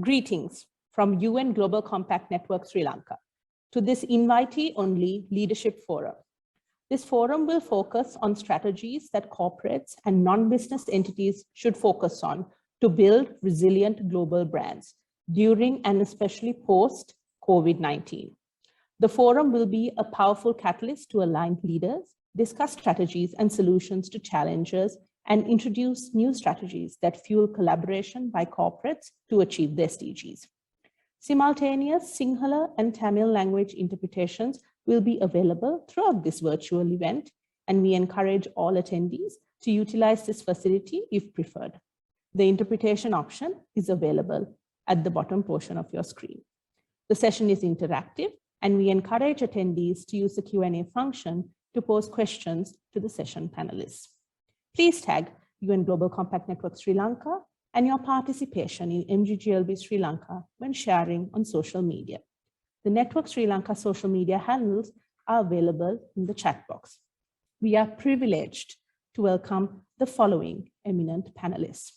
Greetings from UN Global Compact Network Sri Lanka to this invitee-only leadership forum. This forum will focus on strategies that corporates and non-business entities should focus on to build resilient global brands during and especially post-COVID-19. The forum will be a powerful catalyst to align leaders, discuss strategies and solutions to challenges, and introduce new strategies that fuel collaboration by corporates to achieve their SDGs. Simultaneous Sinhala and Tamil language interpretations will be available throughout this virtual event, and we encourage all attendees to utilize this facility if preferred. The interpretation option is available at the bottom portion of your screen. The session is interactive, and we encourage attendees to use the Q&A function to pose questions to the session panelists. Please tag UN Global Compact Network Sri Lanka and your participation in MGGLB Sri Lanka when sharing on social media. The Network Sri Lanka social media handles are available in the chat box. We are privileged to welcome the following eminent panelists.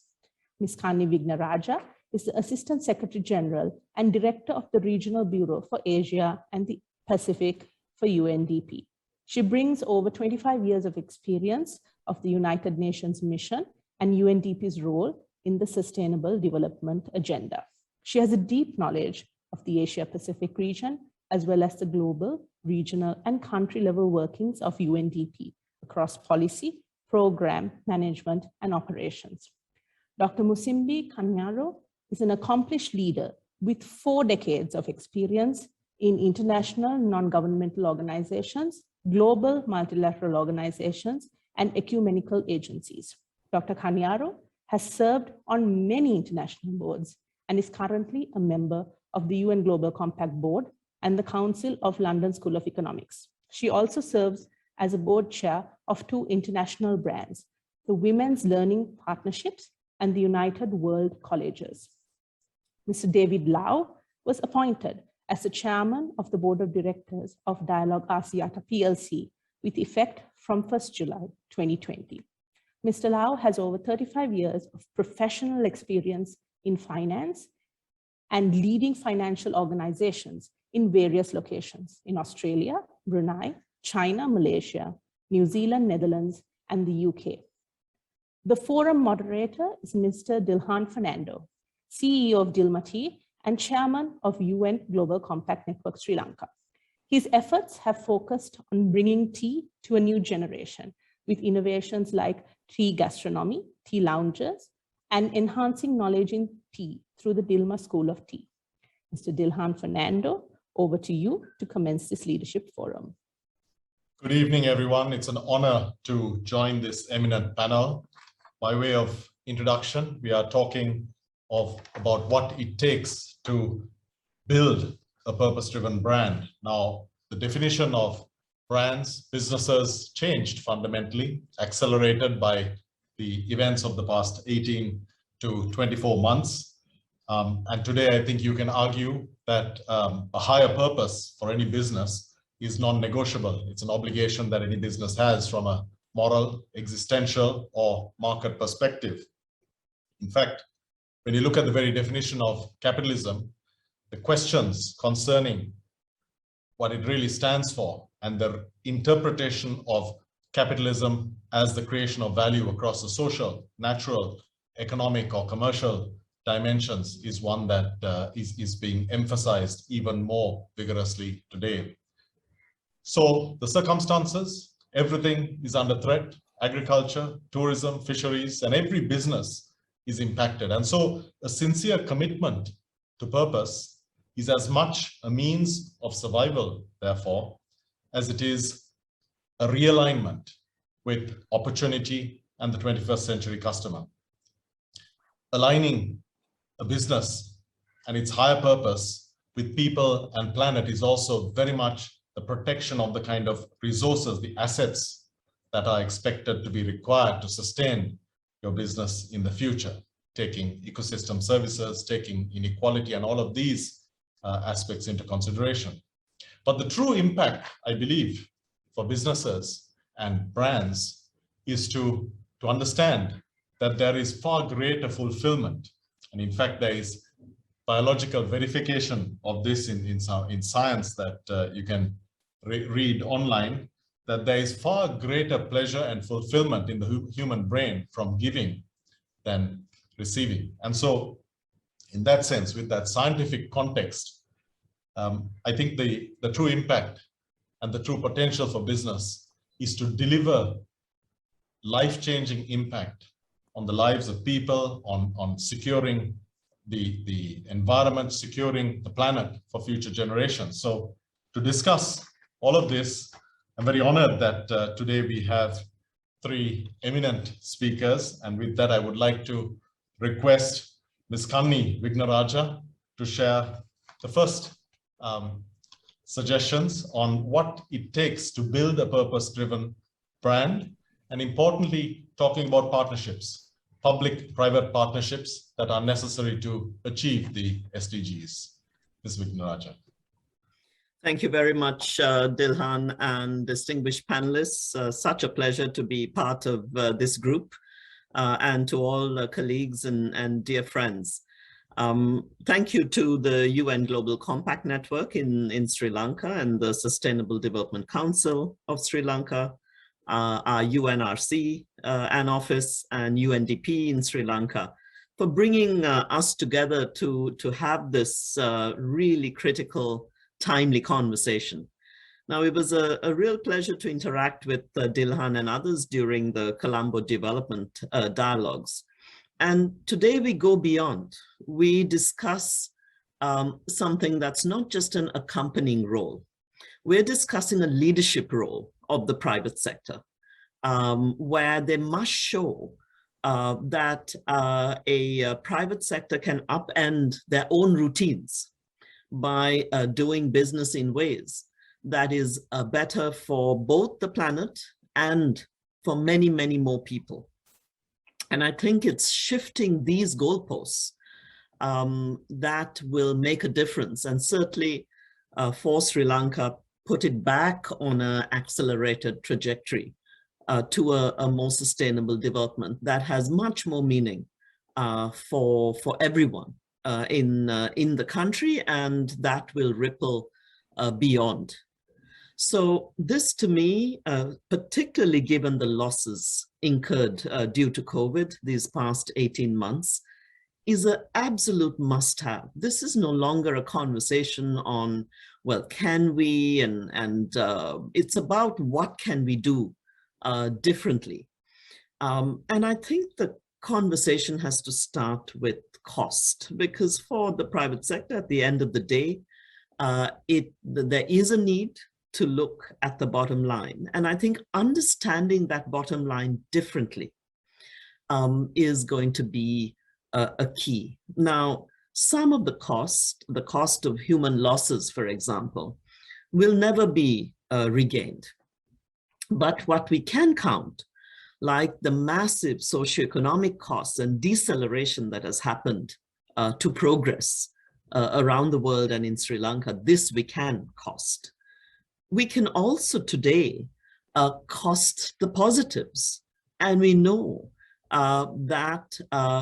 Ms. Kanni Wignaraja is the Assistant Secretary General and Director of the Regional Bureau for Asia and the Pacific for UNDP. She brings over 25 years of experience of the United Nations mission and UNDP's role in the Sustainable Development Agenda. She has a deep knowledge of the Asia-Pacific region, as well as the global, regional, and country-level workings of UNDP across policy, program, management, and operations. Dr. Musimbi Kanyoro is an accomplished leader with 4 decades of experience in international non-governmental organizations, global multilateral organizations, and ecumenical agencies. Dr. Kanyoro has served on many international boards and is currently a member of the UN Global Compact Board and the Council of London School of Economics. She also serves as a board chair of 2 international brands, the Women's Learning Partnerships and the United World Colleges. Mr. David Lau was appointed as the chairman of the board of directors of Dialog Axiata PLC with effect from 1st July 2020. Mr. Lau has over 35 years of professional experience in finance and leading financial organizations in various locations in Australia, Brunei, China, Malaysia, New Zealand, Netherlands, and the UK. The forum moderator is Mr. Dilhan Fernando, CEO of Dilmah Tea and chairman of UN Global Compact Network Sri Lanka. His efforts have focused on bringing tea to a new generation with innovations like tea gastronomy, tea lounges, and enhancing knowledge in tea through the Dilmah School of Tea. Mr. Dilhan Fernando, over to you to commence this leadership forum. Good evening, everyone. It's an honor to join this eminent panel. By way of introduction, we are talking about what it takes to build a purpose-driven brand. Now, the definition of brands, businesses changed fundamentally, accelerated by the events of the past 18 to 24 months. And today, I think you can argue that a higher purpose for any business is non-negotiable. It's an obligation that any business has from a moral, existential, or market perspective. In fact, when you look at the very definition of capitalism, the questions concerning what it really stands for and the interpretation of capitalism as the creation of value across the social, natural, economic, or commercial dimensions is one that is being emphasized even more vigorously today. So the circumstances, everything is under threat: agriculture, tourism, fisheries, and every business is impacted. And so a sincere commitment to purpose is as much a means of survival, therefore, as it is a realignment with opportunity and the 21st century customer. Aligning a business and its higher purpose with people and planet is also very much the protection of the kind of resources, the assets that are expected to be required to sustain your business in the future, taking ecosystem services, taking inequality, and all of these aspects into consideration. But the true impact, I believe, for businesses and brands is to understand that there is far greater fulfillment. And in fact, there is biological verification of this in science that you can read online, that there is far greater pleasure and fulfillment in the human brain from giving than receiving. And so in that sense, with that scientific context, I think the true impact and the true potential for business is to deliver life-changing impact on the lives of people, on securing the environment, securing the planet for future generations. So to discuss all of this, I'm very honored that today we have three eminent speakers. And with that, I would like to request Ms. Kanni Wignaraja to share the first suggestions on what it takes to build a purpose-driven brand, and importantly, talking about partnerships, public-private partnerships that are necessary to achieve the SDGs. Ms. Wignaraja. Thank you very much, Dilhan and distinguished panelists. Such a pleasure to be part of this group, and to all colleagues and dear friends. Thank you to the UN Global Compact Network in Sri Lanka and the Sustainable Development Council of Sri Lanka, our UNRC and office, and UNDP in Sri Lanka for bringing us together to have this really critical, timely conversation. Now, it was a real pleasure to interact with Dilhan and others during the Colombo development dialogues. And today we go beyond. We discuss something that's not just an accompanying role. We're discussing a leadership role of the private sector, where they must show that a private sector can upend their own routines by doing business in ways that is better for both the planet and for many, many more people. And I think it's shifting these goalposts that will make a difference, and certainly for Sri Lanka, put it back on an accelerated trajectory to a more sustainable development that has much more meaning for everyone in the country, and that will ripple beyond. So this, to me, particularly given the losses incurred due to COVID these past 18 months, is an absolute must-have. This is no longer a conversation on, well, can we, and it's about what can we do differently. And I think the conversation has to start with cost, because for the private sector, at the end of the day, there is a need to look at the bottom line. And I think understanding that bottom line differently is going to be a key. Now, some of the cost of human losses, for example, will never be regained. But what we can count, like the massive socioeconomic costs and deceleration that has happened to progress around the world and in Sri Lanka, this we can cost. We can also today cost the positives. And we know that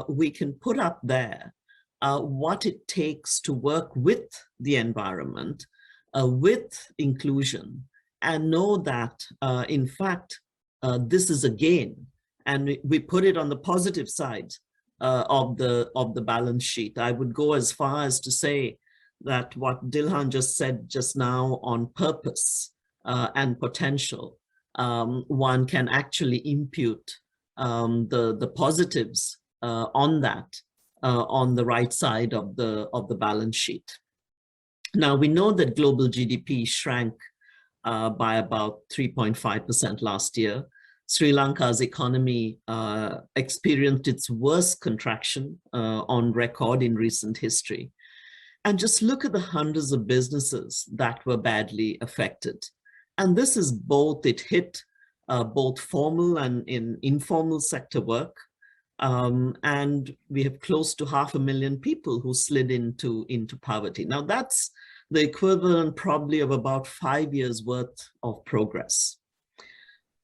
we can put up there what it takes to work with the environment, with inclusion, and know that, in fact, this is a gain. And we put it on the positive side of the balance sheet. I would go as far as to say that what Dilhan just said just now on purpose and potential, one can actually impute the positives on that on the right side of the balance sheet. Now, we know that global GDP shrank by about 3.5% last year. Sri Lanka's economy experienced its worst contraction on record in recent history. And just look at the hundreds of businesses that were badly affected. And this is both, it hit both formal and informal sector work. And we have close to 500,000 people who slid into poverty. Now that's the equivalent probably of about 5 years worth of progress.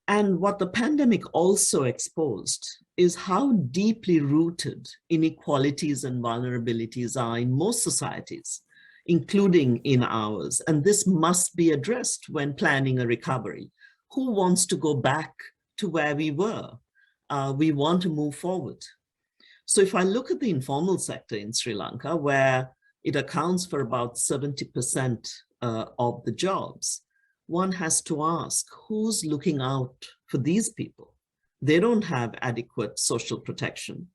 And what the pandemic also exposed is how deeply rooted inequalities and vulnerabilities are in most societies, including in ours. And this must be addressed when planning a recovery. Who wants to go back to where we were? We want to move forward. So if I look at the informal sector in Sri Lanka, where it accounts for about 70% of the jobs, one has to ask, who's looking out for these people? They don't have adequate social protection.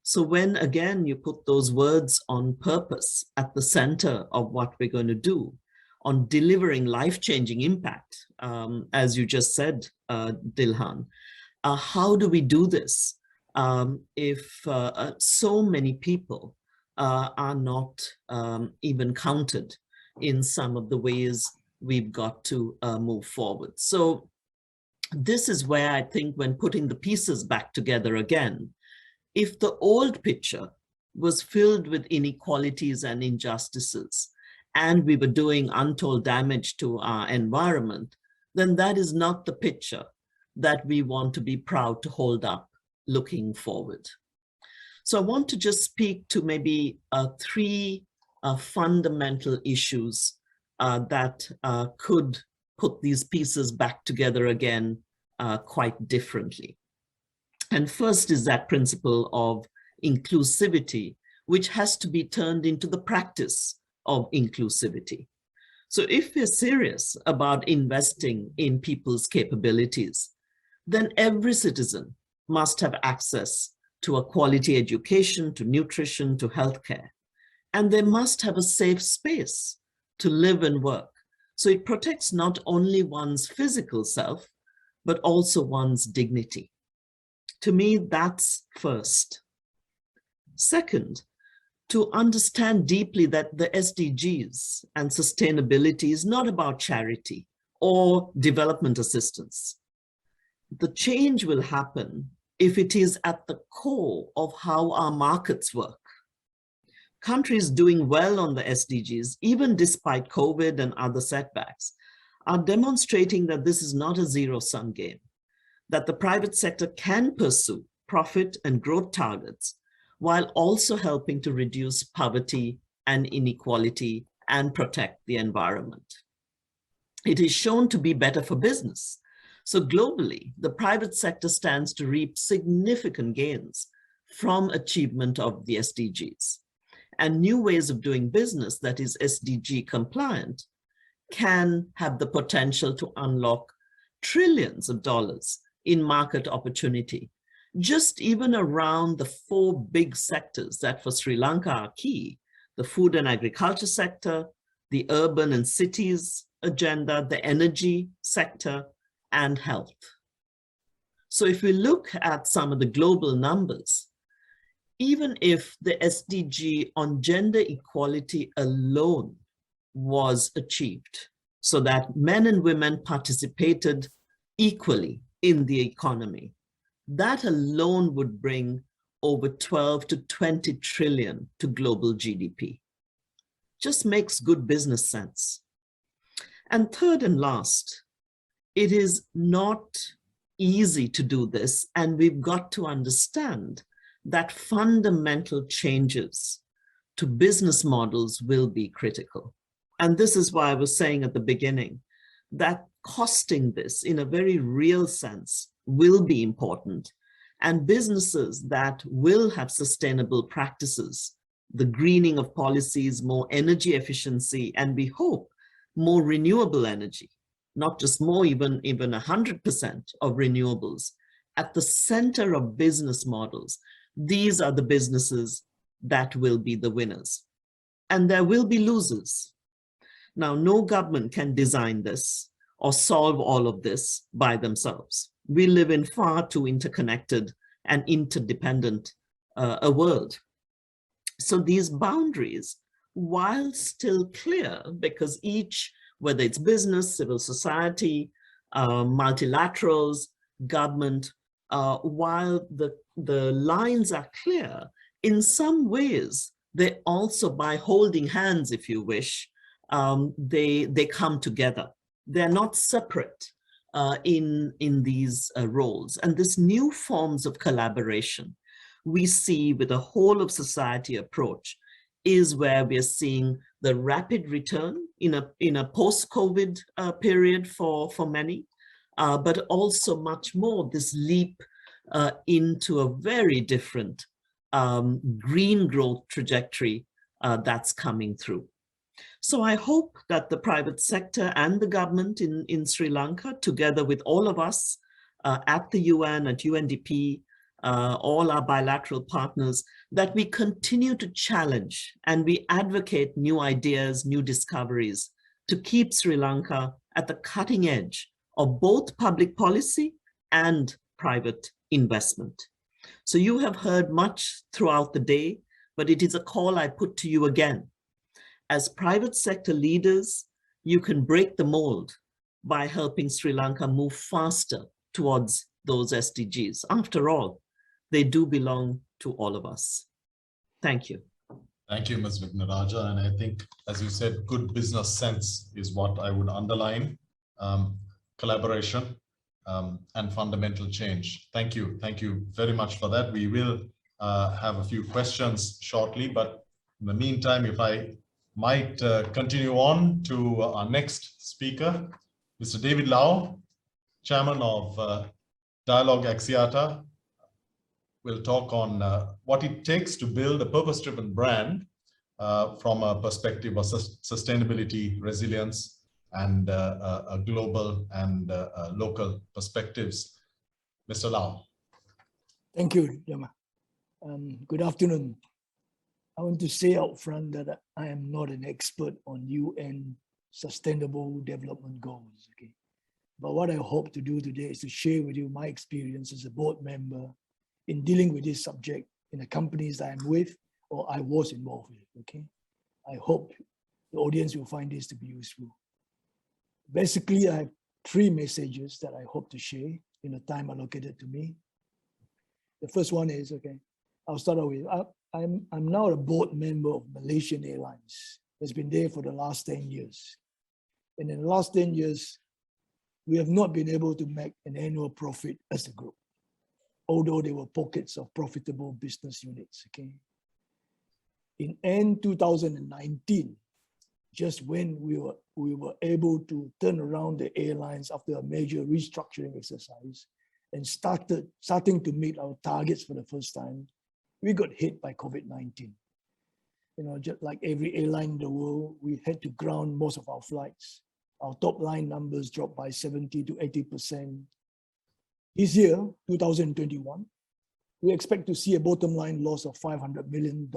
So when, again, you put those words on purpose at the center of what we're going to do, on delivering life-changing impact, as you just said, Dilhan, how do we do this if so many people are not even counted in some of the ways we've got to move forward? So this is where I think, when putting the pieces back together again, if the old picture was filled with inequalities and injustices, and we were doing untold damage to our environment, then that is not the picture that we want to be proud to hold up looking forward. So I want to just speak to maybe three fundamental issues that could put these pieces back together again quite differently. And first is that principle of inclusivity, which has to be turned into the practice of inclusivity. So if we're serious about investing in people's capabilities, then every citizen must have access to a quality education, to nutrition, to healthcare. And they must have a safe space to live and work. So it protects not only one's physical self, but also one's dignity. To me, that's first. Second, to understand deeply that the SDGs and sustainability is not about charity or development assistance. The change will happen if it is at the core of how our markets work. Countries doing well on the SDGs, even despite COVID and other setbacks, are demonstrating that this is not a zero-sum game, that the private sector can pursue profit and growth targets while also helping to reduce poverty and inequality and protect the environment. It is shown to be better for business. So globally, the private sector stands to reap significant gains from achievement of the SDGs. And new ways of doing business that is SDG compliant can have the potential to unlock trillions of dollars in market opportunity, just even around the four big sectors that for Sri Lanka are key: the food and agriculture sector, the urban and cities agenda, the energy sector, and health. So if we look at some of the global numbers, even if the SDG on gender equality alone was achieved, so that men and women participated equally in the economy, that alone would bring over 12 to 20 trillion to global GDP. Just makes good business sense. And third and last, it is not easy to do this, and we've got to understand that fundamental changes to business models will be critical. And this is why I was saying at the beginning that costing this in a very real sense will be important, and businesses that will have sustainable practices, the greening of policies, more energy efficiency, and we hope more renewable energy, not just more, even 100% of renewables at the center of business models. These are the businesses that will be the winners, and there will be losers. Now, no government can design this or solve all of this by themselves. We live in far too interconnected and interdependent a world. So these boundaries, while still clear, because each, whether it's business, civil society, multilaterals, government, while the lines are clear, in some ways, they also, by holding hands, if you wish, they come together. They're not separate in these roles. And this new forms of collaboration we see with a whole of society approach is where we are seeing the rapid return in a post-COVID period for many, but also much more this leap into a very different green growth trajectory that's coming through. So I hope that the private sector and the government in Sri Lanka, together with all of us at the UN, at UNDP, all our bilateral partners, that we continue to challenge and we advocate new ideas, new discoveries to keep Sri Lanka at the cutting edge of both public policy and private investment. So you have heard much throughout the day, but it is a call I put to you again. As private sector leaders, you can break the mold by helping Sri Lanka move faster towards those SDGs. After all, they do belong to all of us. Thank you. Thank you, Ms. Wignaraja. And I think, as you said, good business sense is what I would underline. Collaboration and fundamental change. Thank you. Thank you very much for that. We will have a few questions shortly, but in the meantime, if I might continue on to our next speaker, Mr. David Lau, Chairman of Dialog Axiata, will talk on what it takes to build a purpose-driven brand from a perspective of sustainability, resilience, and a global and local perspectives. Mr. Lau. Thank you, Dilmah. Good afternoon. I want to say out front that I am not an expert on UN Sustainable Development Goals. Okay, but what I hope to do today is to share with you my experience as a board member in dealing with this subject in the companies that I'm with or I was involved with. Okay, I hope the audience will find this to be useful. Basically, I have three messages that I hope to share in the time allocated to me. The first one is, okay, I'll start off with, I'm now a board member of Malaysian Airlines. It's been there for the last 10 years. And in the last 10 years, we have not been able to make an annual profit as a group, although there were pockets of profitable business units, okay? In end 2019, just when we were able to turn around the airlines after a major restructuring exercise and starting to meet our targets for the first time, we got hit by COVID-19. You know, just like every airline in the world, we had to ground most of our flights. Our top line numbers dropped by 70 to 80%. This year, 2021, we expect to see a bottom line loss of $500 million.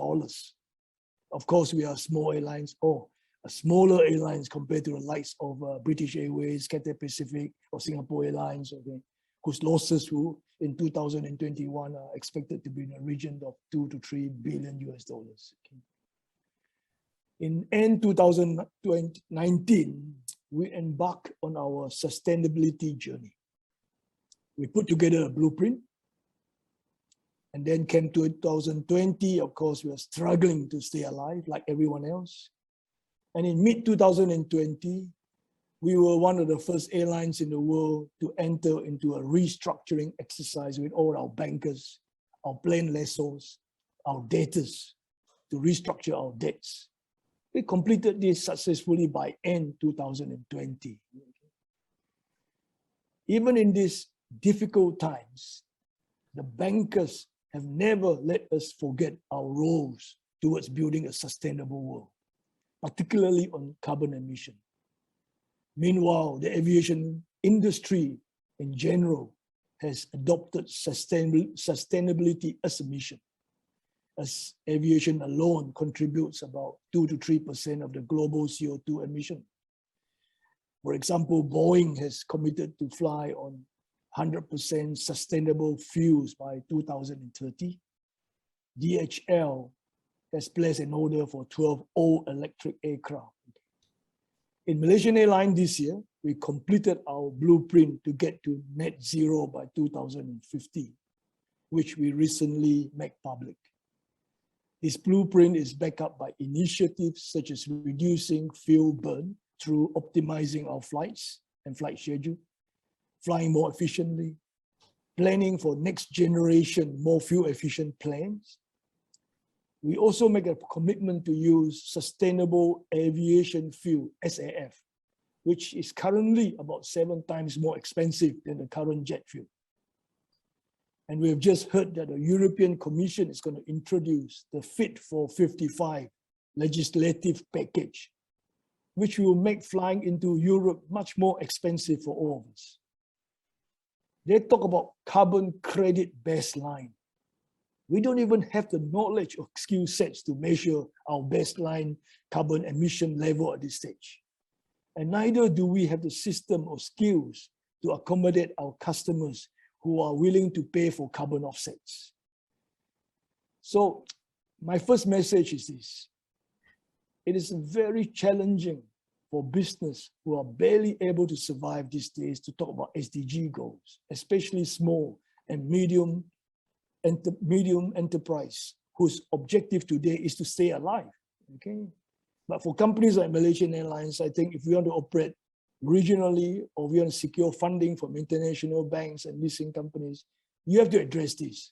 Of course, we are small airlines, or smaller airlines compared to the likes of British Airways, Cathay Pacific, or Singapore Airlines, okay, whose losses in 2021 are expected to be in the region of $2 to $3 billion US. Okay. In end 2019, we embarked on our sustainability journey. We put together a blueprint, and then came 2020. Of course, we were struggling to stay alive like everyone else. And in mid-2020, we were one of the first airlines in the world to enter into a restructuring exercise with all our bankers, our plane lessors, our debtors, to restructure our debts. We completed this successfully by end 2020. Even in these difficult times, the bankers have never let us forget our roles towards building a sustainable world, particularly on carbon emission. Meanwhile, the aviation industry in general has adopted sustainability as a mission, as aviation alone contributes about 2 to 3% of the global CO2 emission. For example, Boeing has committed to fly on 100% sustainable fuels by 2030. DHL has placed an order for 12 all-electric aircraft. In Malaysian Airlines this year, we completed our blueprint to get to net zero by 2050, which we recently made public. This blueprint is backed up by initiatives such as reducing fuel burn through optimizing our flights and flight schedule, flying more efficiently, planning for next generation more fuel efficient planes. We also make a commitment to use sustainable aviation fuel, SAF, which is currently about 7 times more expensive than the current jet fuel. And we have just heard that the European Commission is going to introduce the Fit for 55 legislative package, which will make flying into Europe much more expensive for all of us. They talk about carbon credit baseline. We don't even have the knowledge or skill sets to measure our baseline carbon emission level at this stage. And neither do we have the system or skills to accommodate our customers who are willing to pay for carbon offsets. So my first message is this: it is very challenging for business who are barely able to survive these days to talk about SDG goals, especially small and medium enterprise whose objective today is to stay alive. Okay, but for companies like Malaysian Airlines, I think if we want to operate regionally or we want to secure funding from international banks and leasing companies, you have to address this.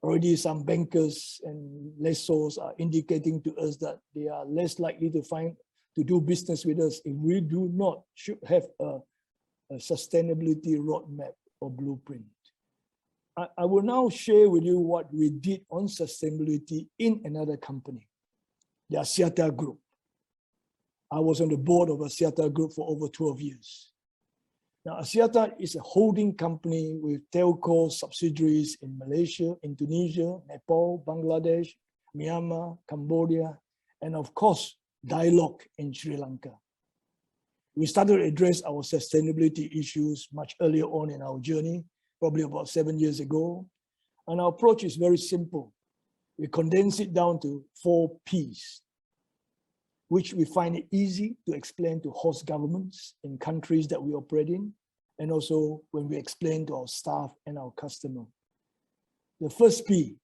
Already some bankers and lessors are indicating to us that they are less likely to do business with us if we do not have a sustainability roadmap or blueprint. I will now share with you what we did on sustainability in another company, the Axiata Group. I was on the board of Axiata Group for over 12 years. Now, Axiata is a holding company with telco subsidiaries in Malaysia, Indonesia, Nepal, Bangladesh, Myanmar, Cambodia, and of course, Dialog in Sri Lanka. We started to address our sustainability issues much earlier on in our journey, probably about 7 years ago. And our approach is very simple. We condense it down to 4 Ps, which we find it easy to explain to host governments in countries that we operate in, and also when we explain to our staff and our customer. The first P,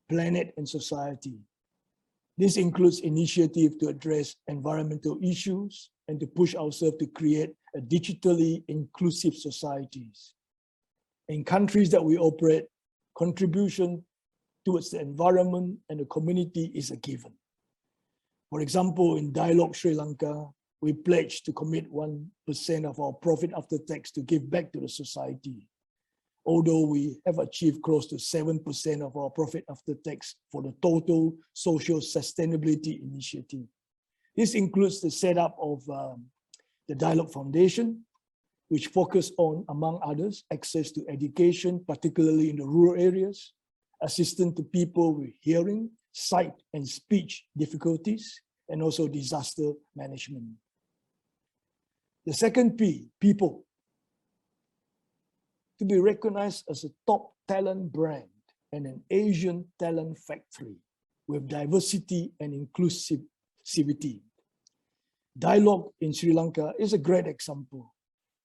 planet and society. This includes initiative to address environmental issues and to push ourselves to create a digitally inclusive societies. In countries that we operate, contribution towards the environment and the community is a given. For example, in Dialog Sri Lanka, we pledged to commit 1% of our profit after tax to give back to the society, although we have achieved close to 7% of our profit after tax for the total social sustainability initiative. This includes the setup of the Dialog Foundation, which focus on, among others, access to education, particularly in the rural areas, assistance to people with hearing, sight, and speech difficulties, and also disaster management. The second P, people. To be recognized as a top talent brand and an Asian talent factory with diversity and inclusivity. Dialog in Sri Lanka is a great example.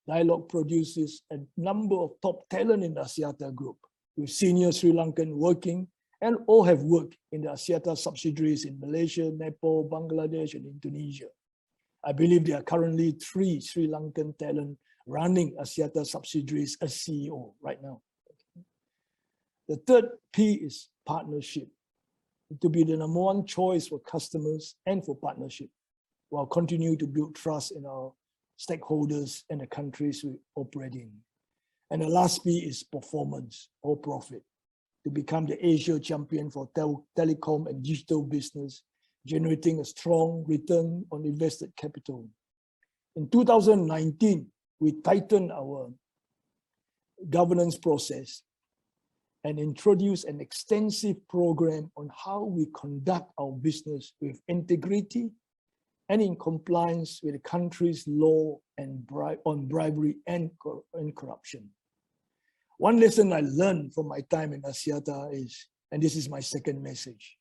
Dialog produces a number of top talent in the Axiata Group, with senior Sri Lankan working and all have worked in the Axiata subsidiaries in Malaysia, Nepal, Bangladesh, and Indonesia. I believe there are currently 3 Sri Lankan talent running Axiata subsidiaries as CEO right now. The third P is partnership. To be the #1 choice for customers and for partnership, while continue to build trust in our stakeholders and the countries we operate in. And the last P is performance or profit. To become the Asia champion for telecom and digital business, generating a strong return on invested capital. In 2019, we tightened our governance process and introduced an extensive program on how we conduct our business with integrity and in compliance with the country's law and on bribery and corruption. One lesson I learned from my time in Axiata is, and this is my second message,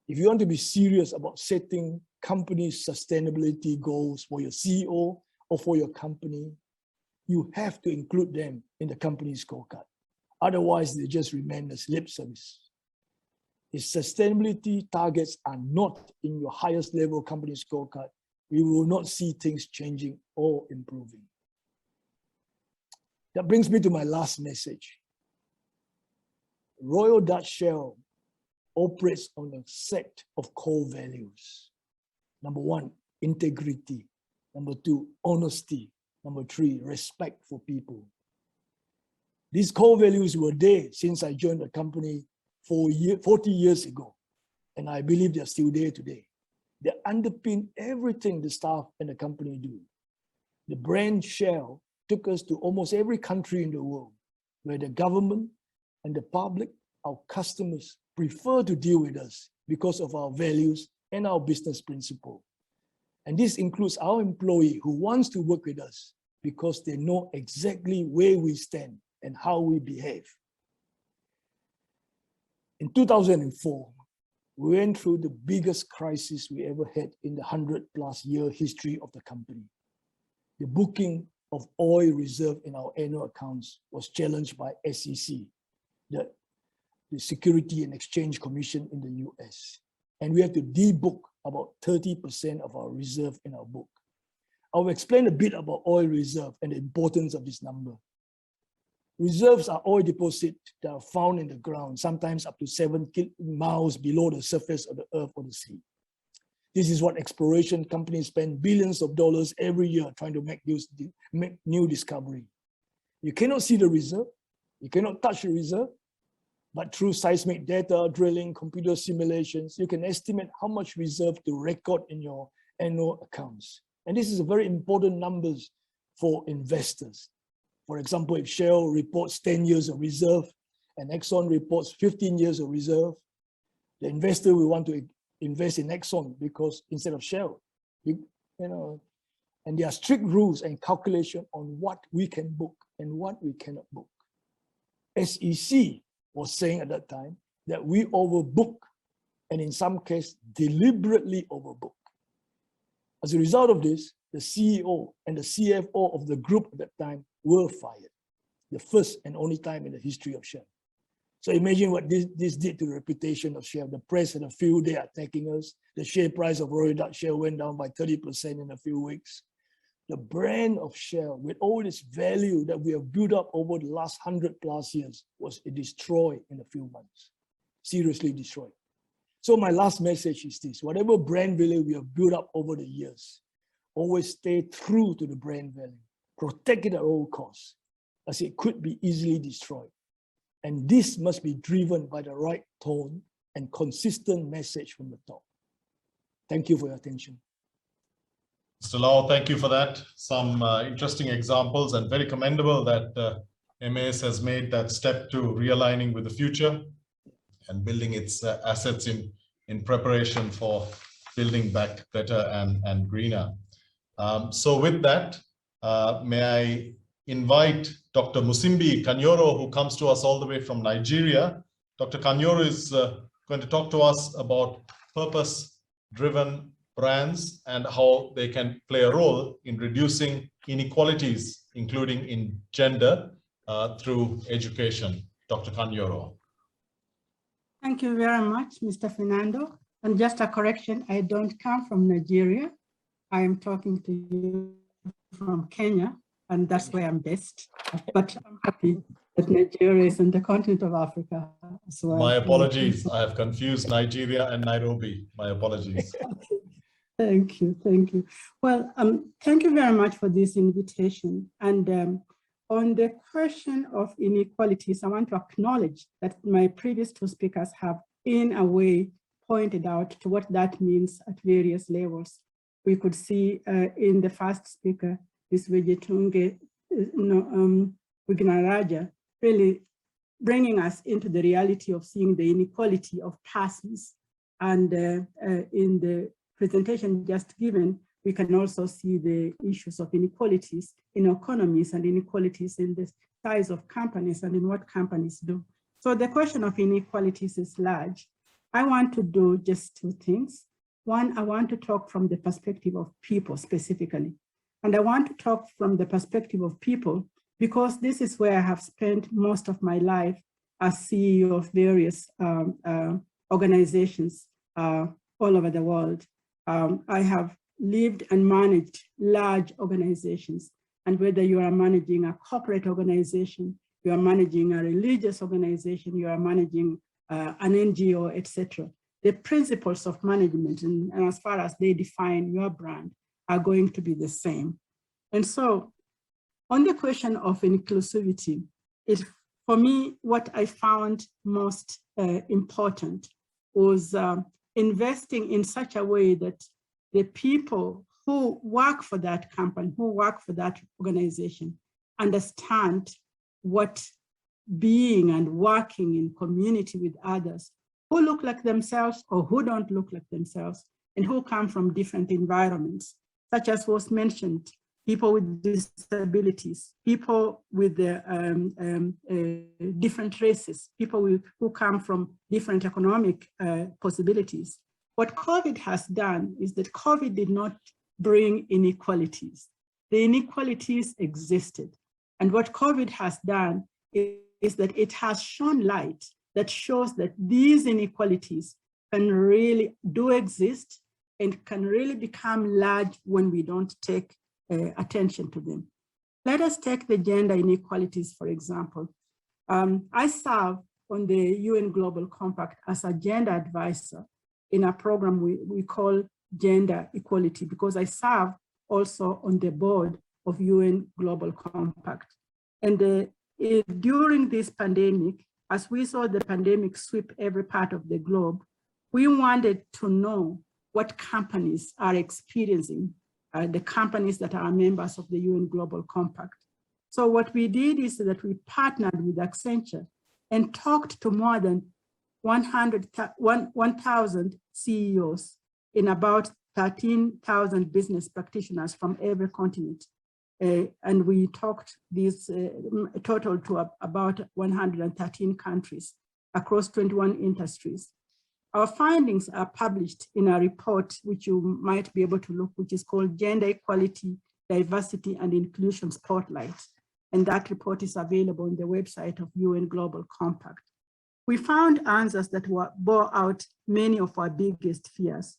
if you want to be serious about setting company sustainability goals for your CEO or for your company, you have to include them in the company scorecard. Otherwise, they just remain as lip service. If sustainability targets are not in your highest level company scorecard, you will not see things changing or improving. That brings me to my last message. Royal Dutch Shell operates on a set of core values. Number one, integrity. Number two, honesty. Number three, respect for people. These core values were there since I joined the company 40 years ago, and I believe they're still there today. They underpin everything the staff and the company do. The brand Shell took us to almost every country in the world where the government and the public, our customers, prefer to deal with us because of our values and our business principle. And this includes our employee who wants to work with us because they know exactly where we stand and how we behave. In 2004, we went through the biggest crisis we ever had in the 100+ year history of the company. The booking of oil reserve in our annual accounts was challenged by SEC, the Security and Exchange Commission in the US. And we had to debook about 30% of our reserve in our book. I'll explain a bit about oil reserve and the importance of this number. Reserves are oil deposits that are found in the ground, sometimes up to 7 miles below the surface of the earth or the sea. This is what exploration companies spend billions of dollars every year trying to make new discovery. You cannot see the reserve, you cannot touch the reserve, but through seismic data, drilling, computer simulations, you can estimate how much reserve to record in your annual accounts. And this is a very important numbers for investors. For example, if Shell reports 10 years of reserve and Exxon reports 15 years of reserve, the investor will want to invest in Exxon because instead of Shell, and there are strict rules and calculation on what we can book and what we cannot book. SEC was saying at that time that we overbook and in some cases deliberately overbook. As a result of this, the CEO and the CFO of the group at that time were fired, the first and only time in the history of Shell. So imagine what this did to the reputation of Shell. The press had a field day attacking us. The share price of Royal Dutch Shell went down by 30% in a few weeks. The brand of Shell, with all this value that we have built up over the last 100+ years, was destroyed in a few months, seriously destroyed. So my last message is this: whatever brand value we have built up over the years, always stay true to the brand value, protect it at all costs, as it could be easily destroyed. And this must be driven by the right tone and consistent message from the top. Thank you for your attention. Mr. Lau, thank you for that. Some interesting examples, and very commendable that MAS has made that step to realigning with the future and building its assets in preparation for building back better and greener. So with that, may I invite Dr. Musimbi Kanyoro, who comes to us all the way from Nigeria. Dr. Kanyoro is going to talk to us about purpose-driven brands and how they can play a role in reducing inequalities, including in gender, through education. Dr. Kanyoro. Thank you very much, Mr. Fernando. And just a correction, I don't come from Nigeria. I am talking to you from Kenya, and that's where I'm based. But I'm happy that Nigeria is in the continent of Africa as well. My apologies. I have confused Nigeria and Nairobi. My apologies. Thank you. Thank you. Well, thank you very much for this invitation. And on the question of inequalities, I want to acknowledge that my previous two speakers have, in a way, pointed out to what that means at various levels. We could see in the first speaker, this Kanni Wignaraja, really bringing us into the reality of seeing the inequality of persons. And in the presentation just given, we can also see the issues of inequalities in economies and inequalities in the size of companies and in what companies do. So the question of inequalities is large. I want to do just two things. One, I want to talk from the perspective of people specifically. And I want to talk from the perspective of people because this is where I have spent most of my life as CEO of various organizations all over the world. I have lived and managed large organizations. And whether you are managing a corporate organization, you are managing a religious organization, you are managing an NGO, etc. The principles of management and as far as they define your brand are going to be the same. And so on the question of inclusivity, for me, what I found most important was investing in such a way that the people who work for that company, who work for that organization, understand what being and working in community with others who look like themselves or who don't look like themselves and who come from different environments, such as was mentioned, people with disabilities, people with different races, people who come from different economic possibilities. What COVID has done is that COVID did not bring inequalities. The inequalities existed. And what COVID has done is that it has shone light that shows that these inequalities can really do exist and can really become large when we don't take attention to them. Let us take the gender inequalities, for example. I serve on the UN Global Compact as a gender advisor in a program we call Gender Equality, because I serve also on the board of UN Global Compact. And during this pandemic, as we saw the pandemic sweep every part of the globe, we wanted to know what companies are experiencing, the companies that are members of the UN Global Compact. So what we did is that we partnered with Axiata and talked to more than 1,000 CEOs in about 13,000 business practitioners from every continent. And we talked this total to about 113 countries across 21 industries. Our findings are published in a report which you might be able to look, which is called Gender Equality, Diversity and Inclusion Spotlight. And that report is available on the website of UN Global Compact. We found answers that bore out many of our biggest fears.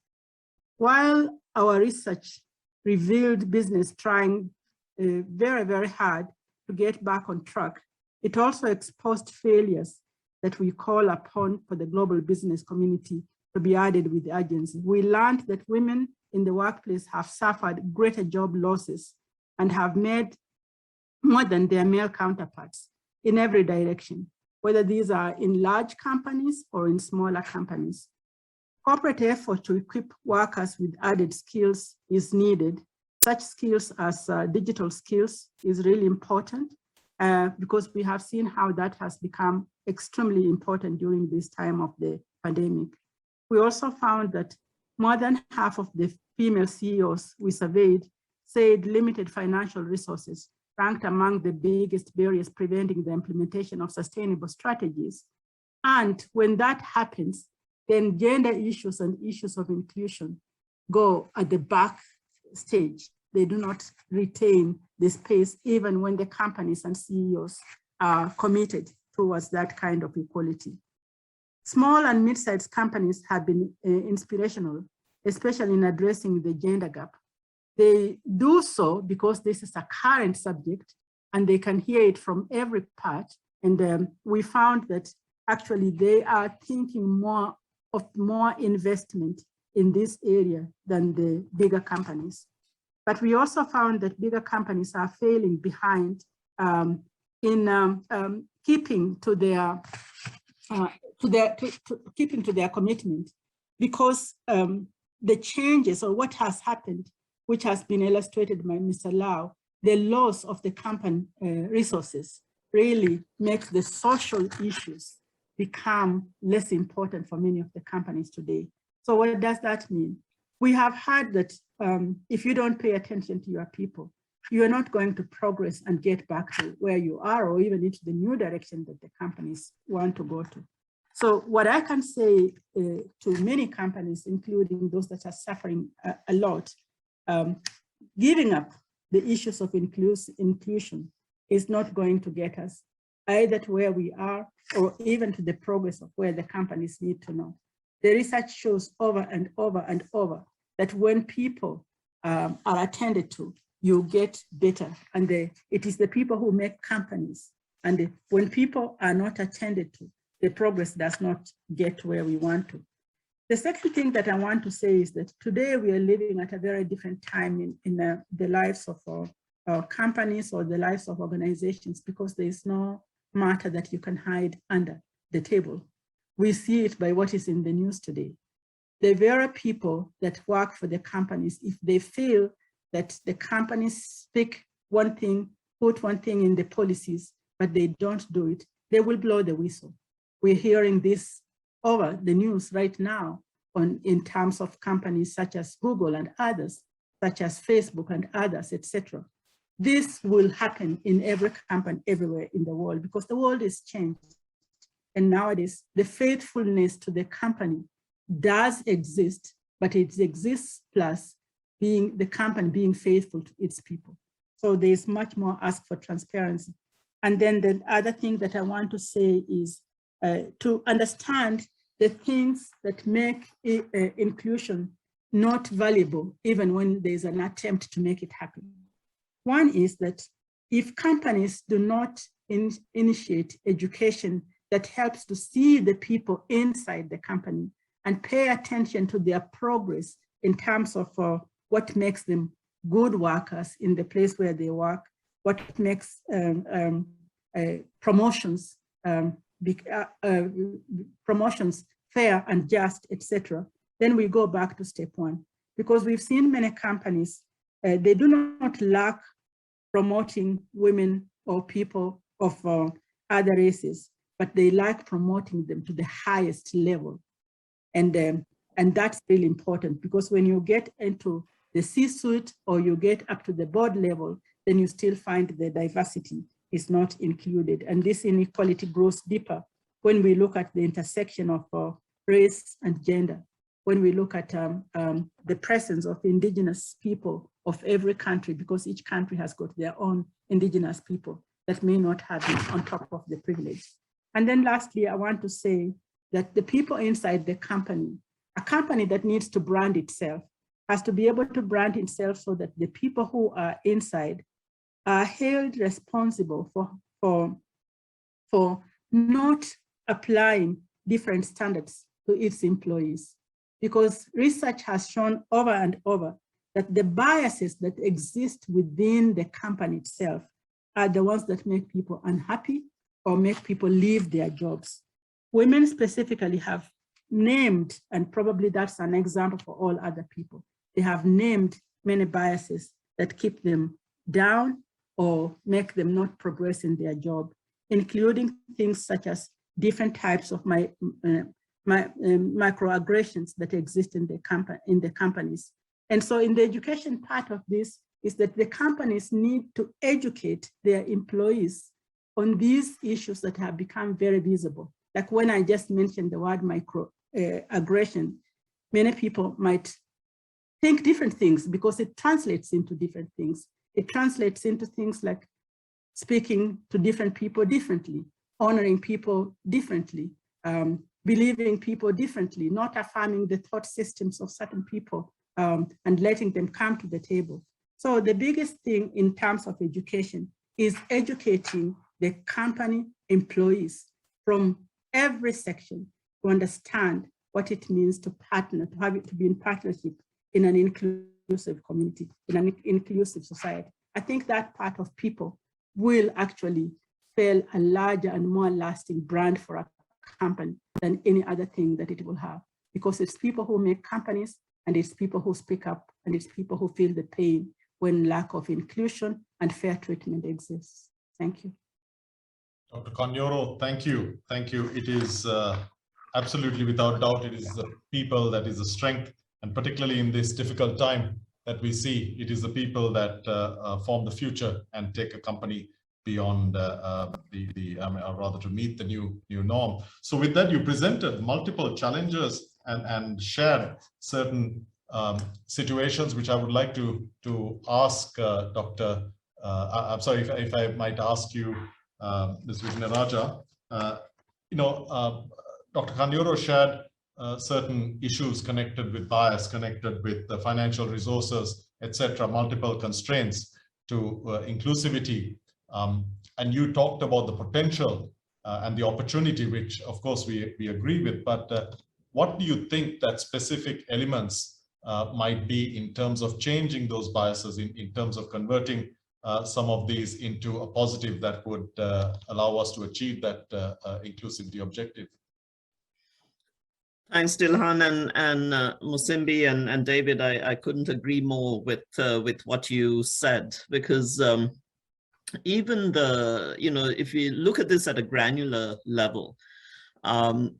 While our research revealed business trying very, very hard to get back on track, it also exposed failures that we call upon for the global business community to be added with urgency. We learned that women in the workplace have suffered greater job losses and have made more than their male counterparts in every direction, whether these are in large companies or in smaller companies. Corporate effort to equip workers with added skills is needed. Such skills as digital skills is really important because we have seen how that has become extremely important during this time of the pandemic. We also found that more than half of the female CEOs we surveyed said limited financial resources ranked among the biggest barriers preventing the implementation of sustainable strategies. And when that happens, then gender issues and issues of inclusion go at the back stage. They do not retain the space even when the companies and CEOs are committed towards that kind of equality. Small and mid-sized companies have been inspirational, especially in addressing the gender gap. They do so because this is a current subject and they can hear it from every part. And we found that actually they are thinking more investment in this area than the bigger companies. But we also found that bigger companies are failing behind in keeping to their commitment, because the changes or what has happened, which has been illustrated by Mr. Lau, the loss of the company resources really makes the social issues become less important for many of the companies today. So what does that mean? We have heard that if you don't pay attention to your people, you are not going to progress and get back to where you are or even into the new direction that the companies want to go to. So what I can say to many companies, including those that are suffering a lot, giving up the issues of inclusion is not going to get us either to where we are or even to the progress of where the companies need to know. The research shows over and over and over that when people are attended to, you get better. And it is the people who make companies. And when people are not attended to, the progress does not get where we want to. The second thing that I want to say is that today we are living at a very different time in the lives of our companies or the lives of organizations, because there is no matter that you can hide under the table. We see it by what is in the news today. The very people that work for the companies, if they feel that the companies speak one thing, put one thing in the policies, but they don't do it, they will blow the whistle. We're hearing this over the news right now in terms of companies such as Google and others, such as Facebook and others, etc. This will happen in every company everywhere in the world, because the world is changed. And nowadays, the faithfulness to the company does exist, but it exists plus the company being faithful to its people. So there's much more ask for transparency. And then the other thing that I want to say is to understand the things that make inclusion not valuable, even when there's an attempt to make it happen. One is that if companies do not initiate education that helps to see the people inside the company and pay attention to their progress in terms of what makes them good workers in the place where they work, what makes promotions fair and just, etc., then we go back to step one. Because we've seen many companies, they do not lack promoting women or people of other races, but they like promoting them to the highest level. And that's really important, because when you get into the C-suite or you get up to the board level, then you still find the diversity is not included. And this inequality grows deeper when we look at the intersection of race and gender, when we look at the presence of indigenous people of every country, because each country has got their own indigenous people that may not have it on top of the privilege. And then lastly, I want to say that the people inside the company, a company that needs to brand itself, has to be able to brand itself so that the people who are inside are held responsible for not applying different standards to its employees. Because research has shown over and over that the biases that exist within the company itself are the ones that make people unhappy or make people leave their jobs. Women specifically have named, and probably that's an example for all other people, they have named many biases that keep them down or make them not progress in their job, including things such as different types of microaggressions that exist in the companies. And so in the education part of this is that the companies need to educate their employees on these issues that have become very visible. Like when I just mentioned the word microaggression, many people might think different things because it translates into different things. It translates into things like speaking to different people differently, honoring people differently, believing people differently, not affirming the thought systems of certain people and letting them come to the table. So the biggest thing in terms of education is educating the company employees from every section to understand what it means to partner, to have it to be in partnership in an inclusive community, in an inclusive society. I think that part of people will actually spell a larger and more lasting brand for a company than any other thing that it will have, because it's people who make companies, and it's people who speak up, and it's people who feel the pain when lack of inclusion and fair treatment exists. Thank you. Dr. Kanyoro, thank you. Thank you. It is absolutely, without doubt, it is the people that is the strength, and particularly in this difficult time that we see, it is the people that form the future and take a company beyond rather to meet the new norm. So with that, you presented multiple challenges and shared certain situations, which I would like to ask Dr. I'm sorry if I might ask you, Ms. Wignaraja. Dr. Kanyoro shared certain issues connected with bias, connected with the financial resources, etc., multiple constraints to inclusivity. And you talked about the potential and the opportunity, which of course we agree with, but what do you think that specific elements might be in terms of changing those biases, in terms of converting some of these into a positive that would allow us to achieve that inclusivity objective? Thanks, Dilhan and Musimbi and David. I couldn't agree more with what you said, because even if you look at this at a granular level,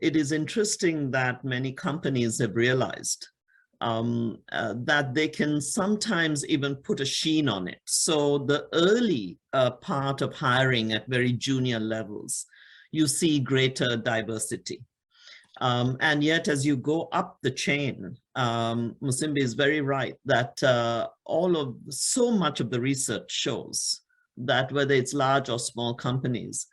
it is interesting that many companies have realized that they can sometimes even put a sheen on it. So the early part of hiring at very junior levels, you see greater diversity. And yet, as you go up the chain, Musimbi is very right that so much of the research shows that whether it's large or small companies,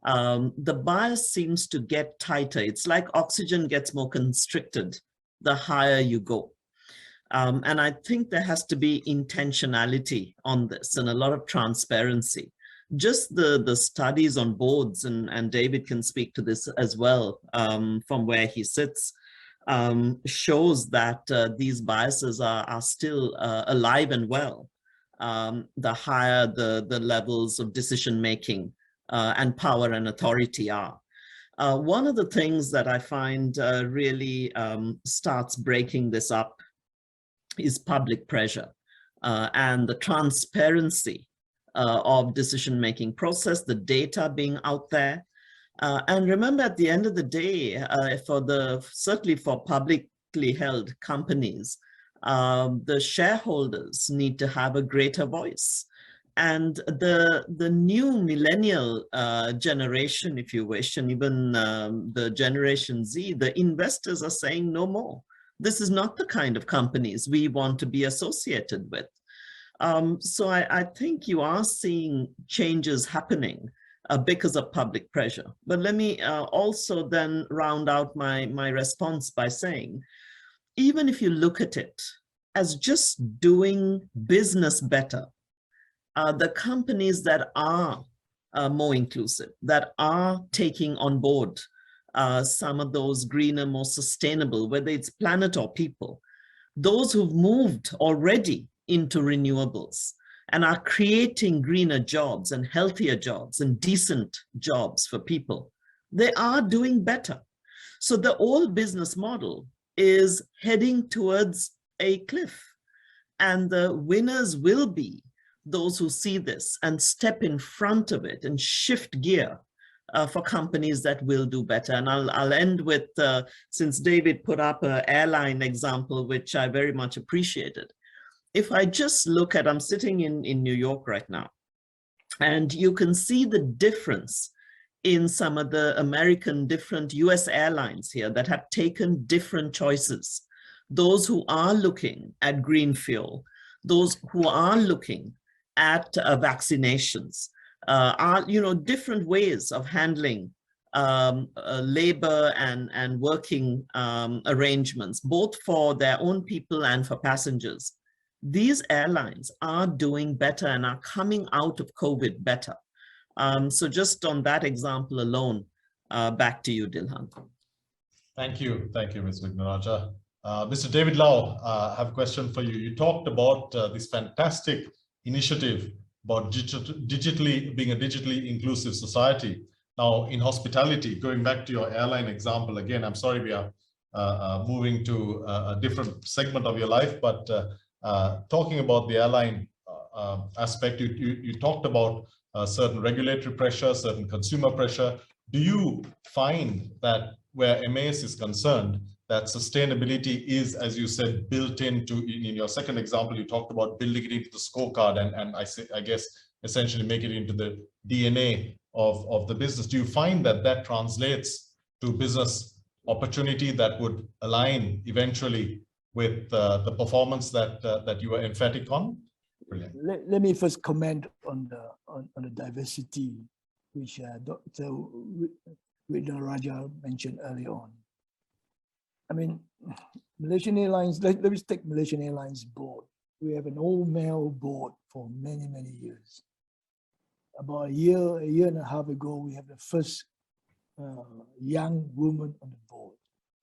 the bias seems to get tighter. It's like oxygen gets more constricted the higher you go. And I think there has to be intentionality on this and a lot of transparency. Just the studies on boards, and David can speak to this as well from where he sits, shows that these biases are still alive and well, the higher the levels of decision-making and power and authority are. One of the things that I find really starts breaking this up is public pressure and the transparency of decision-making process, the data being out there. And remember, at the end of the day, certainly for publicly held companies, the shareholders need to have a greater voice. And the new millennial generation, if you wish, and even the Generation Z, the investors are saying no more. This is not the kind of companies we want to be associated with. So I think you are seeing changes happening because of public pressure. But let me also then round out my response by saying, even if you look at it as just doing business better, the companies that are more inclusive, that are taking on board some of those greener, more sustainable, whether it's planet or people, those who've moved already into renewables and are creating greener jobs and healthier jobs and decent jobs for people, they are doing better. So the old business model is heading towards a cliff, and the winners will be those who see this and step in front of it and shift gear for companies that will do better. And I'll end with, since David put up an airline example, which I very much appreciated. If I just look at, I'm sitting in New York right now, and you can see the difference in some of the different US airlines here that have taken different choices. Those who are looking at green fuel, those who are looking at vaccinations, are different ways of handling labor and working arrangements, both for their own people and for passengers. These airlines are doing better and are coming out of COVID better. So just on that example alone, back to you, Dilhan. Thank you, Ms. Wignaraja. Mr. David Lau, I have a question for you. You talked about this fantastic initiative about being a digitally inclusive society. Now, in hospitality, going back to your airline example again, I'm sorry we are moving to a different segment of your life, but talking about the airline aspect, you talked about certain regulatory pressure, certain consumer pressure. Do you find that where MAS is concerned, that sustainability is, as you said, built into, in your second example, you talked about building it into the scorecard and I guess essentially make it into the DNA of the business. Do you find that that translates to business opportunity that would align eventually with the performance that you were emphatic on? Brilliant. Let me first comment on the diversity, which Dr. Wignaraja mentioned earlier on. I mean, Malaysian Airlines, let me take Malaysian Airlines board. we have an all male board for many, many years. About a year and a half ago, we have the first young woman on the board.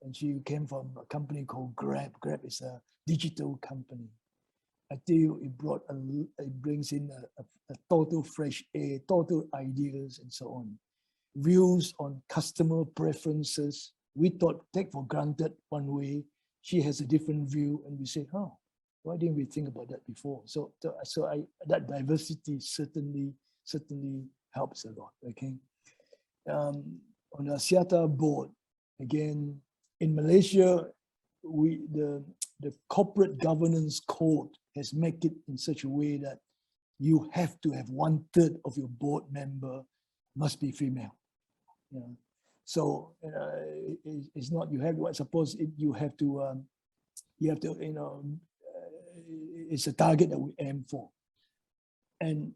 And she came from a company called Grab. Grab is a digital company. I tell you, it brings in a total fresh air, total ideas and so on. Views on customer preferences. We thought, take for granted one way. She has a different view, and we say, oh, why didn't we think about that before? So that diversity certainly helps a lot. Okay. On the Axiata board, again, in Malaysia, the corporate governance code has made it in such a way that you have to have 1/3 of your board member must be female. Yeah. So it's not, you have, suppose you have to, it's a target that we aim for. And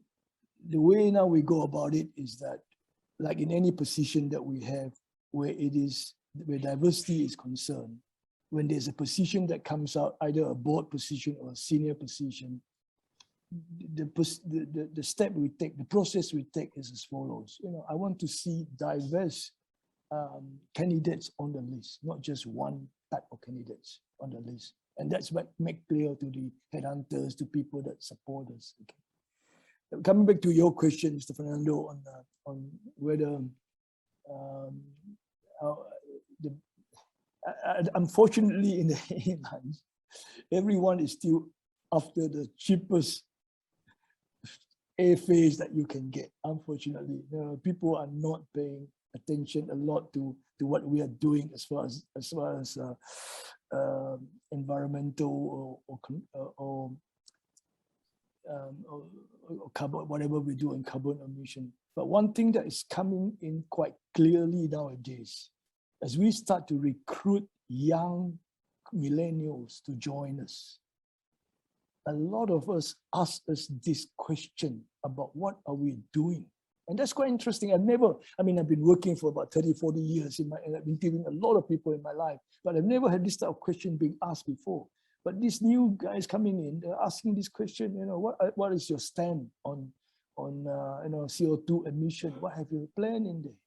the way now we go about it is that, like in any position that we have, where diversity is concerned, when there's a position that comes out, either a board position or a senior position, the step we take, the process we take is as follows. I want to see diverse candidates on the list, not just one type of candidates on the list. And that's what make clear to the headhunters, to people that support us. Okay. Coming back to your question, Mr. Fernando, on whether unfortunately in the airlines, everyone is still after the cheapest airfares that you can get. Unfortunately, people are not paying attention a lot to what we are doing as far as environmental or carbon, whatever we do in carbon emission. But one thing that is coming in quite clearly nowadays, as we start to recruit young millennials to join us, a lot of us ask us this question about what are we doing? And that's quite interesting. I've been working for about 30, 40 years and I've been dealing with a lot of people in my life, but I've never had this type of question being asked before. But these new guys coming in, they're asking this question, what is your stand on CO2 emission? What have you planned in there?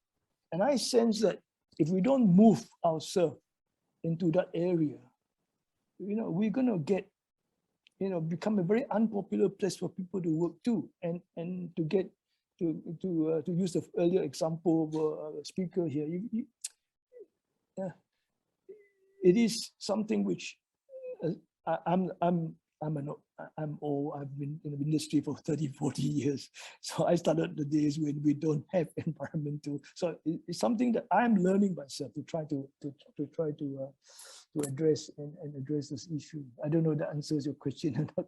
And I sense that if we don't move ourselves into that area, we're gonna get, become a very unpopular place for people to work to, and to get to use the earlier example of a speaker here. It is something which I'm old. I've been in the industry for 30, 40 years. So I started the days when we don't have environmental. So it's something that I'm learning myself to try to address and address this issue. I don't know if that answers your question or not.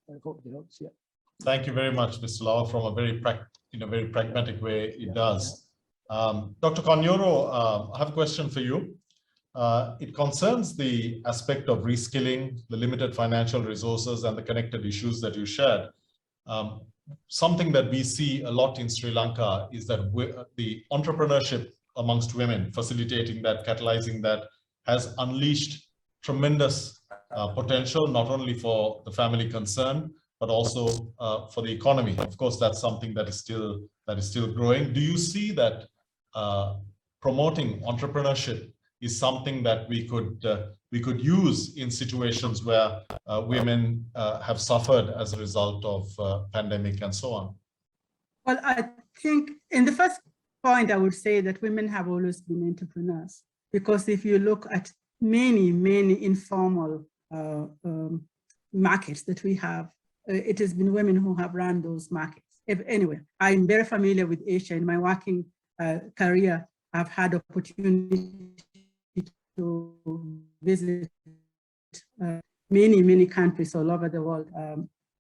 I hope it helps. Yeah. Thank you very much, Mr. Lau. From a very pragmatic way, it does. Dr. Kanyoro, I have a question for you. It concerns the aspect of reskilling, the limited financial resources, and the connected issues that you shared. Something that we see a lot in Sri Lanka is that the entrepreneurship amongst women, facilitating that, catalyzing that, has unleashed tremendous potential, not only for the family concerned, but also for the economy. Of course, that's something that is still growing. Do you see that promoting entrepreneurship is something that we could use in situations where women have suffered as a result of pandemic and so on? Well, I think in the first point, I would say that women have always been entrepreneurs, because if you look at many informal markets that we have, it has been women who have run those markets. Anyway, I'm very familiar with Asia. In my working career, I've had opportunity to visit many countries all over the world.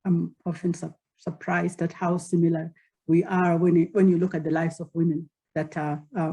I'm often surprised at how similar we are when you look at the lives of women.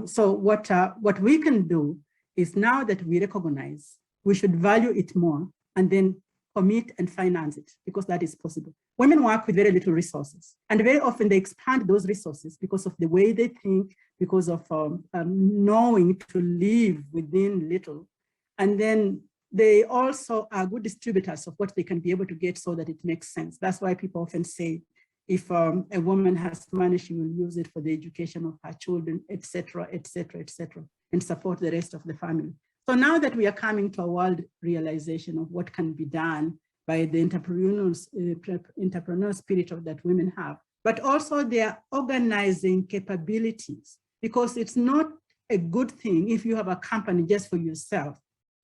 So what we can do is, now that we recognize, we should value it more and then commit and finance it, because that is possible. Women work with very little resources, and very often they expand those resources because of the way they think, because of knowing to live within little, and then they also are good distributors of what they can be able to get so that it makes sense. That's why people often say, if a woman has money, she will use it for the education of her children, etc., etc., etc., and support the rest of the family. So now that we are coming to a world realization of what can be done by the entrepreneurial spirit of that women have, but also their organizing capabilities, because it's not a good thing if you have a company just for yourself.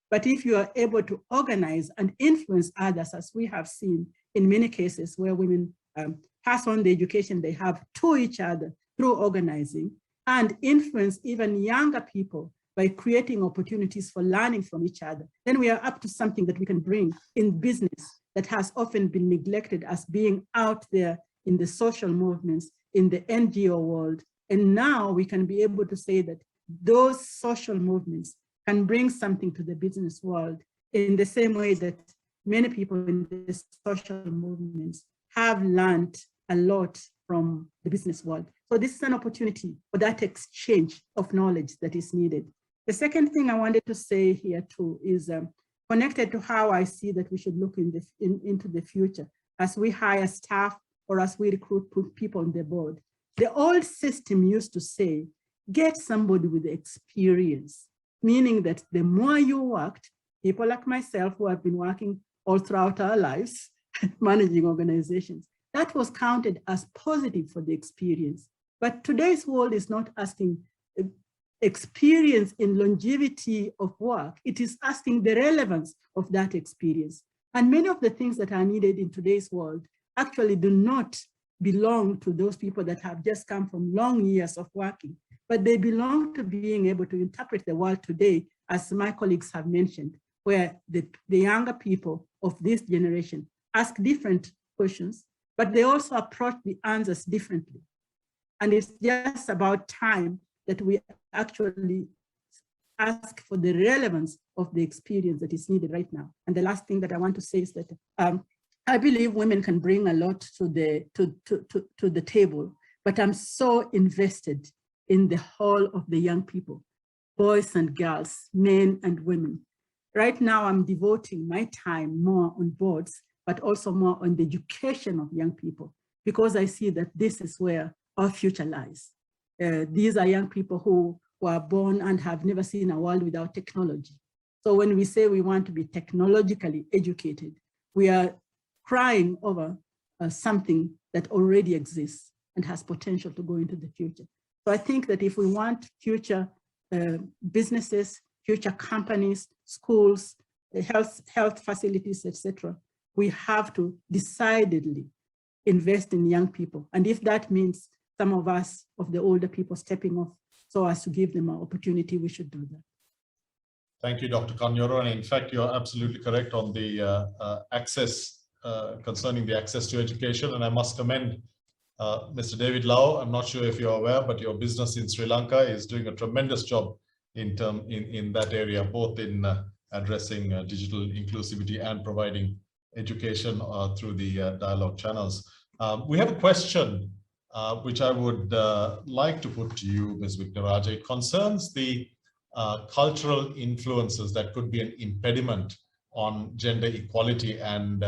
But if you are able to organize and influence others, as we have seen in many cases where women pass on the education they have to each other through organizing, and influence even younger people by creating opportunities for learning from each other, then we are up to something that we can bring in business that has often been neglected as being out there in the social movements, in the NGO world. And now we can be able to say that those social movements can bring something to the business world in the same way that many people in the social movements have learned a lot from the business world. So this is an opportunity for that exchange of knowledge that is needed. The second thing I wanted to say here too is connected to how I see that we should look into the future as we hire staff or as we recruit people on the board. The old system used to say, get somebody with experience, meaning that the more you worked, people like myself who have been working all throughout our lives, managing organizations, that was counted as positive for the experience. But today's world is not asking experience in longevity of work. It is asking the relevance of that experience. And many of the things that are needed in today's world actually do not belong to those people that have just come from long years of working, but they belong to being able to interpret the world today, as my colleagues have mentioned, where the younger people of this generation ask different questions, but they also approach the answers differently. And it's just about time that we actually ask for the relevance of the experience that is needed right now. And the last thing that I want to say is that I believe women can bring a lot to the table, but I'm so invested in the whole of the young people, boys and girls, men and women. Right now, I'm devoting my time more on boards, but also more on the education of young people, because I see that this is where our future lies. These are young people who were born and have never seen a world without technology. So when we say we want to be technologically educated, we are crying over something that already exists and has potential to go into the future. So I think that if we want future businesses, future companies, schools, health facilities, etc., we have to decidedly invest in young people. And if that means some of us, of the older people, stepping off so as to give them an opportunity, we should do that. Thank you, Dr. Kanyoro. And in fact, you're absolutely correct on the access, concerning the access to education. And I must commend Mr. David Lau. I'm not sure if you're aware, but your business in Sri Lanka is doing a tremendous job in that area, both in addressing digital inclusivity and providing education through the dialogue channels. We have a question which I would like to put to you, Ms. Wignaraja. It concerns the cultural influences that could be an impediment on gender equality, and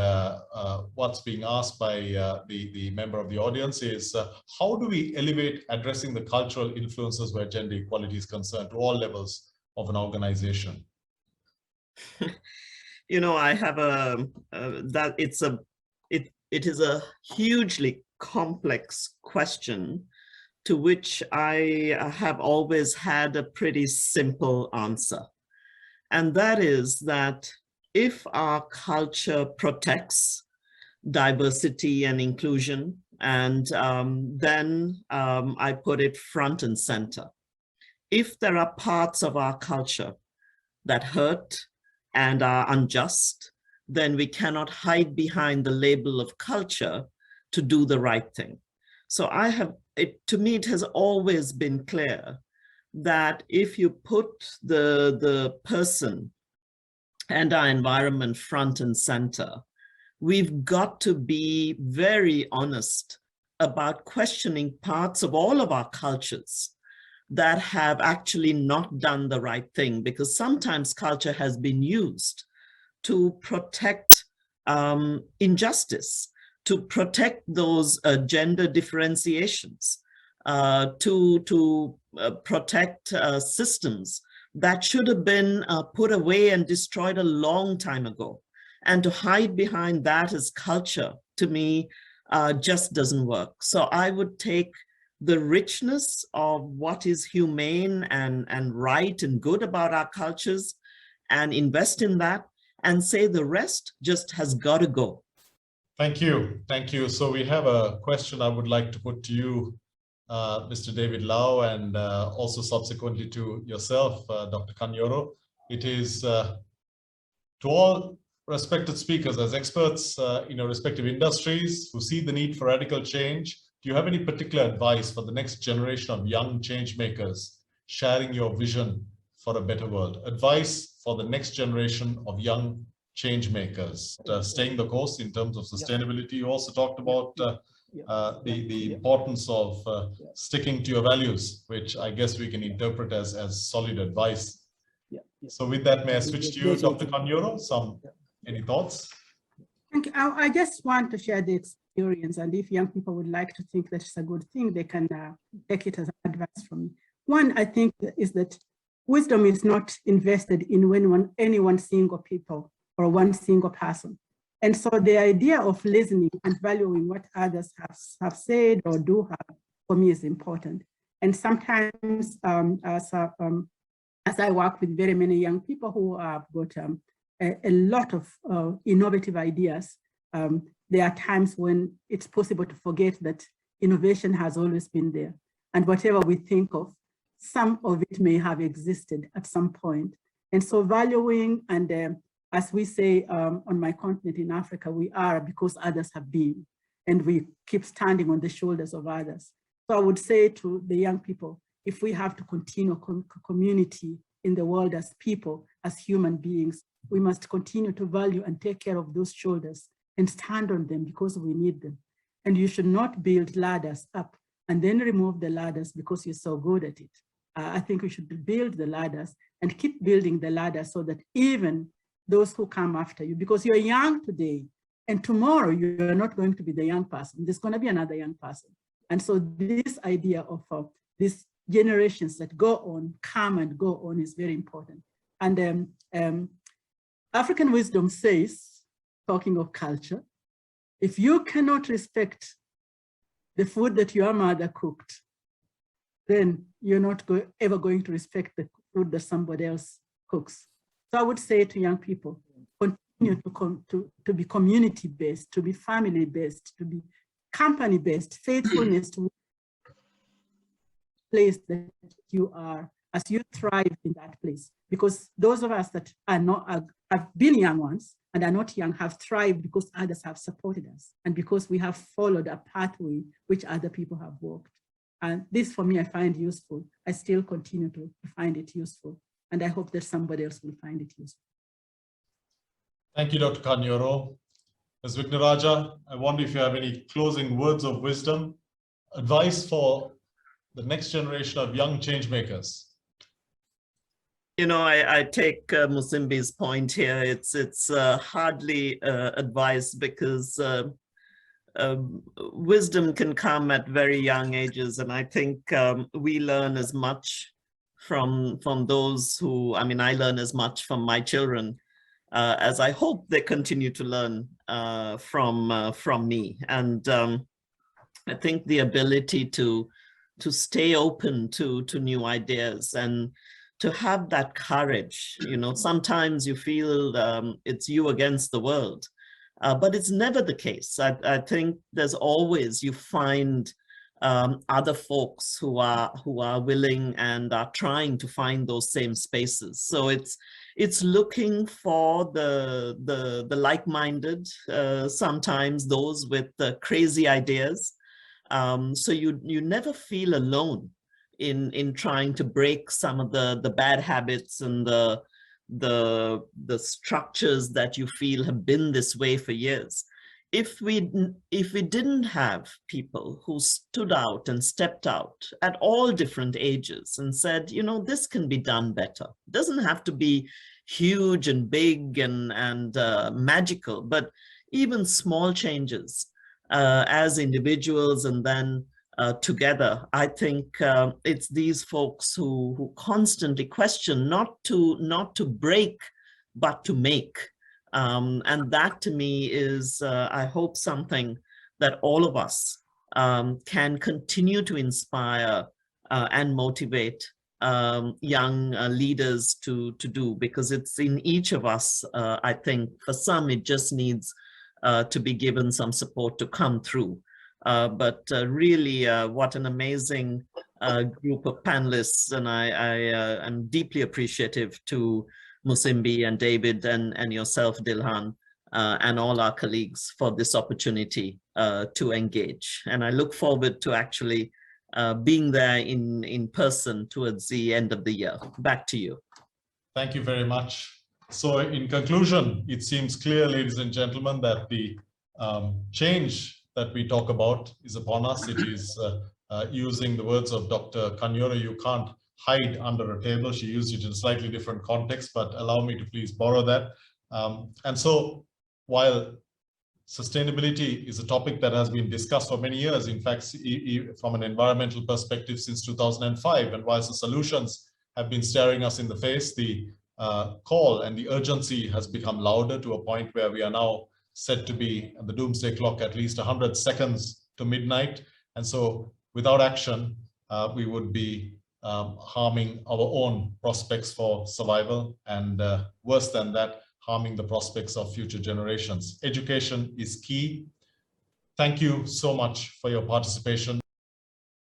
what's being asked by the member of the audience is how do we elevate addressing the cultural influences where gender equality is concerned to all levels of an organization? You know, I have it is a hugely complex question to which I have always had a pretty simple answer. And that is that if our culture protects diversity and inclusion, and then I put it front and center. If there are parts of our culture that hurt and are unjust, then we cannot hide behind the label of culture to do the right thing. So to me, it has always been clear that if you put the person and our environment front and center, we've got to be very honest about questioning parts of all of our cultures that have actually not done the right thing, because sometimes culture has been used to protect injustice, to protect those gender differentiations, to protect systems that should have been put away and destroyed a long time ago. And to hide behind that as culture, to me, just doesn't work. So I would take the richness of what is humane and right and good about our cultures and invest in that and say the rest just has got to go. Thank you. Thank you. So we have a question I would like to put to you, Mr. David Lau, and also subsequently to yourself, Dr. Kanyoro. It is to all respected speakers as experts in your respective industries who see the need for radical change. Do you have any particular advice for the next generation of young change makers sharing your vision for a better world? Advice for the next generation of young change makers, staying the course in terms of sustainability. You also talked about the importance of sticking to your values, which I guess we can interpret as solid advice. So with that, may I switch to you, Dr. Kanyoro? Any thoughts? Thank you. I just want to share the experience, and if young people would like to think that it's a good thing, they can take it as advice from me. One, I think, is that wisdom is not invested in any one single people or one single person. And so the idea of listening and valuing what others have said or do have, for me, is important. And sometimes as I work with very many young people who have got a lot of innovative ideas, there are times when it's possible to forget that innovation has always been there. And whatever we think of, some of it may have existed at some point. And so valuing, and as we say on my continent in Africa, we are because others have been, and we keep standing on the shoulders of others. So I would say to the young people, if we have to continue community in the world as people, as human beings, we must continue to value and take care of those shoulders and stand on them because we need them. And you should not build ladders up and then remove the ladders because you're so good at it. I think we should build the ladders and keep building the ladders so that even those who come after you, because you're young today and tomorrow you're not going to be the young person, there's going to be another young person. And so this idea of these generations that go on, come and go on is very important. And African wisdom says, talking of culture, if you cannot respect the food that your mother cooked, then you're not ever going to respect the food that somebody else cooks. So I would say to young people, continue to be community-based, to be family-based, to be company-based, faithfulness to the place that you are, as you thrive in that place. Because those of us that have been young ones and are not young have thrived because others have supported us and because we have followed a pathway which other people have walked. And this, for me, I find useful. I still continue to find it useful. And I hope that somebody else will find it useful. Thank you, Dr. Kanyoro. Ms. Wignaraja, I wonder if you have any closing words of wisdom, advice for the next generation of young change makers. You know, I take Musimbi's point here. It's hardly advice because wisdom can come at very young ages, and I think we learn as much from those who, I mean, I learn as much from my children as I hope they continue to learn from me. And I think the ability to stay open to new ideas and to have that courage. You know, sometimes you feel it's you against the world, but it's never the case. I think there's always, you find other folks who are willing and are trying to find those same spaces. So it's looking for the like-minded, sometimes those with crazy ideas. So you never feel alone in trying to break some of the bad habits and the structures that you feel have been this way for years. if we didn't have people who stood out and stepped out at all different ages and said, you know, this can be done better. It doesn't have to be huge and big and magical, but even small changes as individuals and then together. I think it's these folks who constantly question, not to break, but to make. And that to me is, I hope, something that all of us can continue to inspire and motivate young leaders to do, because it's in each of us. I think for some, it just needs to be given some support to come through. But really, what an amazing group of panelists, and I'm deeply appreciative to Musimbi and David and yourself, Dilhan, and all our colleagues for this opportunity to engage. And I look forward to actually being there in person towards the end of the year. Back to you. Thank you very much. So in conclusion, it seems clear, ladies and gentlemen, that the change that we talk about is upon us. It is, using the words of Dr. Kanyoro, you can't hide under a table. She used it in a slightly different context, but allow me to please borrow that. And so while sustainability is a topic that has been discussed for many years, in fact, from an environmental perspective since 2005, and whilst the solutions have been staring us in the face, the call and the urgency has become louder to a point where we are now said to be at the doomsday clock at least 100 seconds to midnight. And so without action, we would be harming our own prospects for survival, and worse than that, harming the prospects of future generations. Education is key. Thank you so much for your participation.